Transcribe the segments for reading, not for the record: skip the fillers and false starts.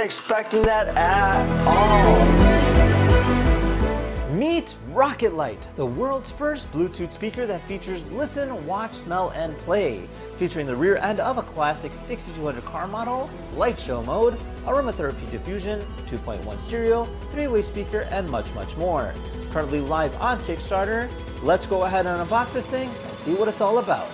expecting that at all. Meet Rocket Light, the world's first Bluetooth speaker that features listen, watch, smell, and play. Featuring the rear end of a classic 6200 car model, light show mode, aromatherapy diffusion, 2.1 stereo, 3-way speaker, and much, much more. Currently live on Kickstarter. Let's go ahead and unbox this thing and see what it's all about.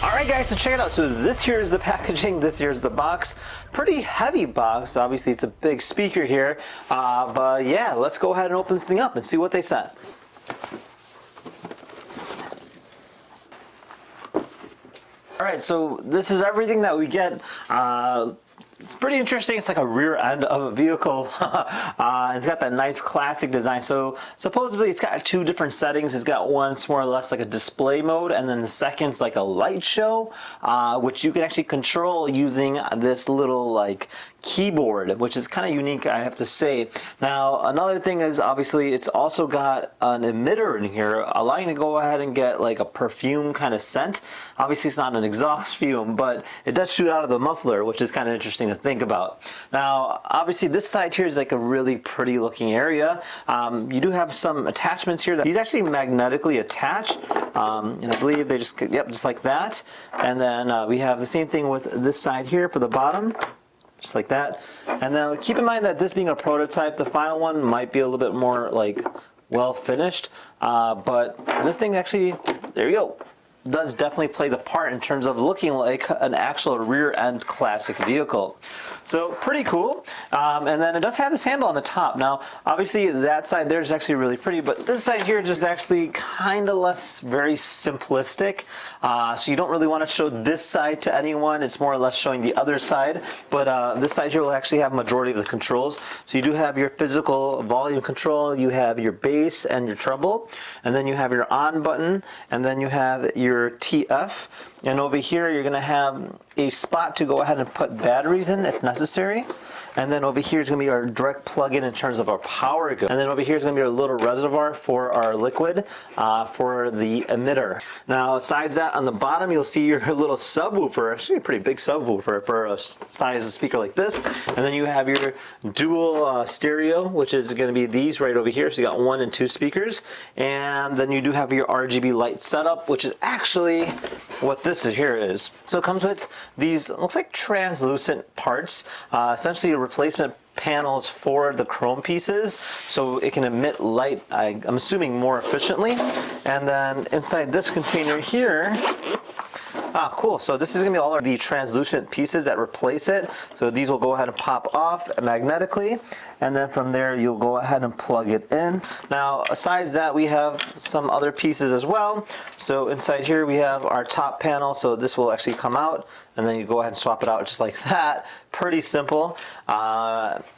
Alright guys, so check it out. So this here is the packaging, this here is the box. Pretty heavy box, obviously it's a big speaker here. But yeah, let's go ahead and open this thing up and see what they sent. Alright, so this is everything that we get. It's pretty interesting. It's like a rear end of a vehicle. It's got that nice classic design. So supposedly it's got two different settings. It's got one more or less like a display mode, and then the second's like a light show, which you can actually control using this little like keyboard, which is kind of unique, I have to say. Now another thing is obviously it's also got an emitter in here, allowing you to go ahead and get like a perfume kind of scent. Obviously it's not an exhaust fume, but it does shoot out of the muffler, which is kind of interesting to think about. Now obviously this side here is like a really pretty looking area. You do have some attachments here. These actually magnetically attach, and I believe they just, yep, just like that. And then we have the same thing with this side here for the bottom, just like that. And then keep in mind that this being a prototype, the final one might be a little bit more like well finished, but this thing actually, there you go, does definitely play the part in terms of looking like an actual rear end classic vehicle. So pretty cool. And then it does have this handle on the top. Now obviously that side there is actually really pretty, but this side here just actually kind of less, very simplistic. So you don't really want to show this side to anyone. It's more or less showing the other side, but this side here will actually have majority of the controls. So you do have your physical volume control, you have your bass and your treble, and then you have your on button, and then you have your TF, and over here you're going to have a spot to go ahead and put batteries in if necessary. And then over here is going to be our direct plug-in in terms of our power. And then over here is going to be our little reservoir for our liquid for the emitter. Now besides that, on the bottom you'll see your little subwoofer, actually a pretty big subwoofer for a size speaker like this. And then you have your dual stereo, which is going to be these right over here. So you got 1 and 2 speakers. And then you do have your RGB light setup, which is actually what this here is. So it comes with these, looks like translucent parts, essentially replacement panels for the chrome pieces, so it can emit light, I'm assuming, more efficiently. And then inside this container here, cool. So this is going to be all of the translucent pieces that replace it. So these will go ahead and pop off magnetically, and then from there you'll go ahead and plug it in. Now besides that, we have some other pieces as well. So inside here we have our top panel, so this will actually come out, and then you go ahead and swap it out just like that. Pretty simple.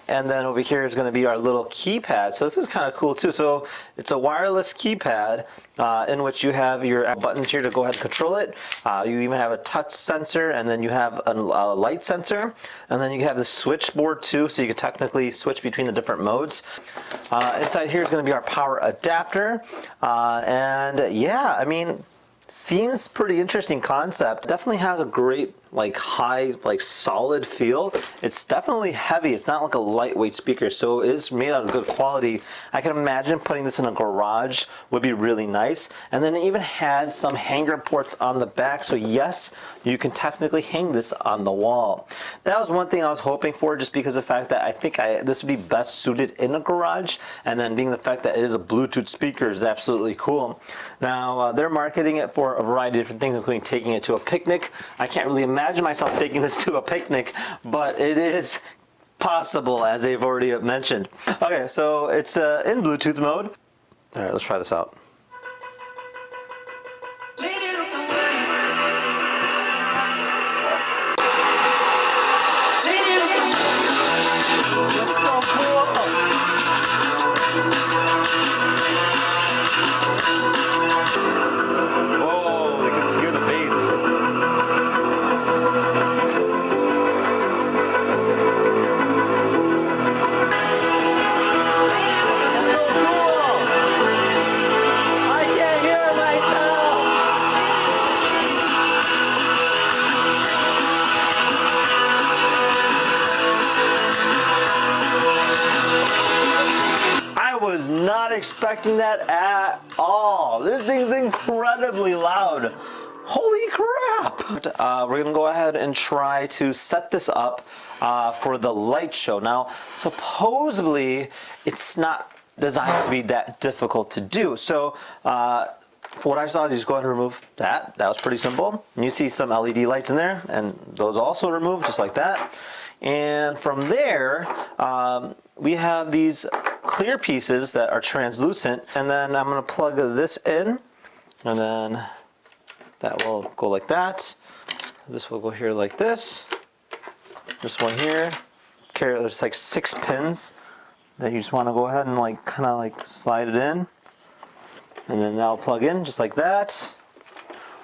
And then over here is going to be our little keypad. So this is kind of cool too. So it's a wireless keypad in which you have your buttons here to go ahead and control it. You even have a touch sensor, and then you have a light sensor, and then you have the switchboard too, so you can technically switch between the different modes. Inside here is going to be our power adapter, and yeah, I mean, seems pretty interesting concept. Definitely has a great like high, like solid feel. It's definitely heavy. It's not like a lightweight speaker, so it is made out of good quality. I can imagine putting this in a garage would be really nice. And then it even has some hanger ports on the back, so yes, you can technically hang this on the wall. That was one thing I was hoping for, just because of the fact that I think this would be best suited in a garage, and then being the fact that it is a Bluetooth speaker is absolutely cool. Now they're marketing it for a variety of different things, including taking it to a picnic. I can't really imagine myself taking this to a picnic, but it is possible, as they've already mentioned. Okay, so it's in Bluetooth mode. All right, let's try this out. expecting that at all. This thing's incredibly loud. Holy crap! We're gonna go ahead and try to set this up for the light show. Now, supposedly, it's not designed to be that difficult to do. So, what I saw is just go ahead and remove that. That was pretty simple. And you see some LED lights in there, and those also removed just like that. And from there, we have these clear pieces that are translucent. And then I'm gonna plug this in, and then that will go like that. This will go here like this. This one here. Okay, there's like 6 pins that you just want to go ahead and like kind of like slide it in. And then that'll plug in just like that.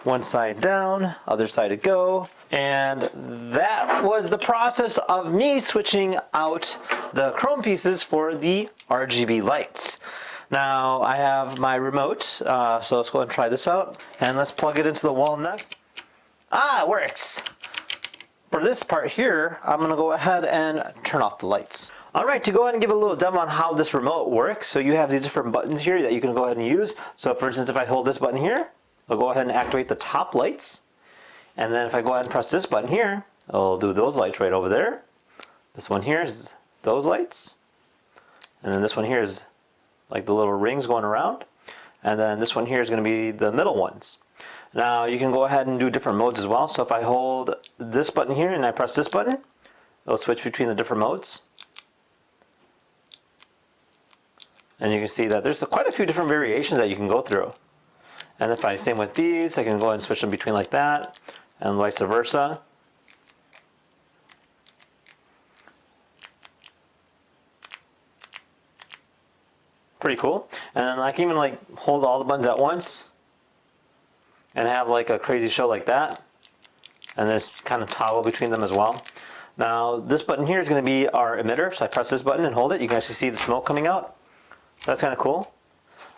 One side down, other side to go. And that was the process of me switching out the chrome pieces for the RGB lights. Now I have my remote, so let's go ahead and try this out. And let's plug it into the wall next. Ah, it works. For this part here, I'm gonna go ahead and turn off the lights. All right, to go ahead and give a little demo on how this remote works. So you have these different buttons here that you can go ahead and use. So for instance, if I hold this button here, I'll go ahead and activate the top lights. And then if I go ahead and press this button here, it'll do those lights right over there. This one here is those lights. And then this one here is like the little rings going around. And then this one here is gonna be the middle ones. Now you can go ahead and do different modes as well. So if I hold this button here and I press this button, it'll switch between the different modes. And you can see that there's quite a few different variations that you can go through. And if I same with these, I can go ahead and switch them between like that and vice versa. Pretty cool. And then I can even like hold all the buttons at once and have like a crazy show like that. And then kind of toggle between them as well. Now this button here is going to be our emitter. So I press this button and hold it. You can actually see the smoke coming out. That's kind of cool.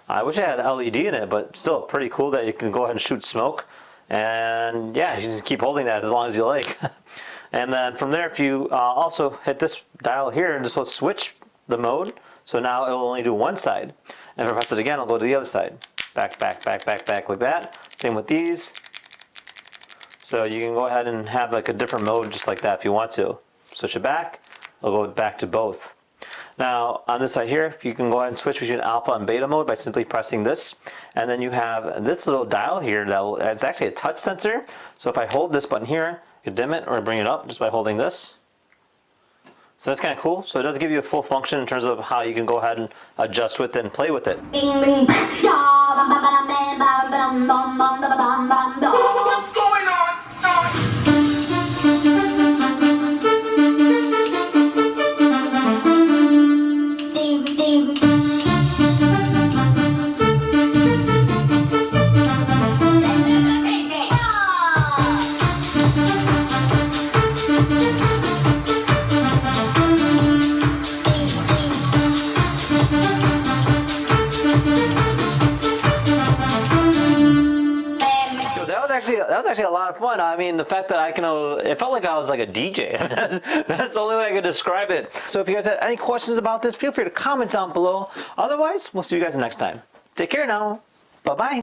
I wish I had LED in it, but still pretty cool that you can go ahead and shoot smoke. And yeah, you just keep holding that as long as you like. And then from there, if you also hit this dial here, this will switch the mode. So now it will only do one side. And if I press it again, I'll go to the other side. Back, back, back, back, back like that. Same with these. So you can go ahead and have like a different mode just like that if you want to. Switch it back, it'll go back to both. Now on this side here, if you can go ahead and switch between alpha and beta mode by simply pressing this. And then you have this little dial here it's actually a touch sensor. So if I hold this button here, you can dim it or bring it up just by holding this. So that's kind of cool. So it does give you a full function in terms of how you can go ahead and adjust with it and play with it. What's going on? That was actually a lot of fun. I mean, the fact that it felt like I was like a DJ. That's the only way I could describe it. So if you guys have any questions about this, feel free to comment down below. Otherwise, we'll see you guys next time. Take care now. Bye-bye.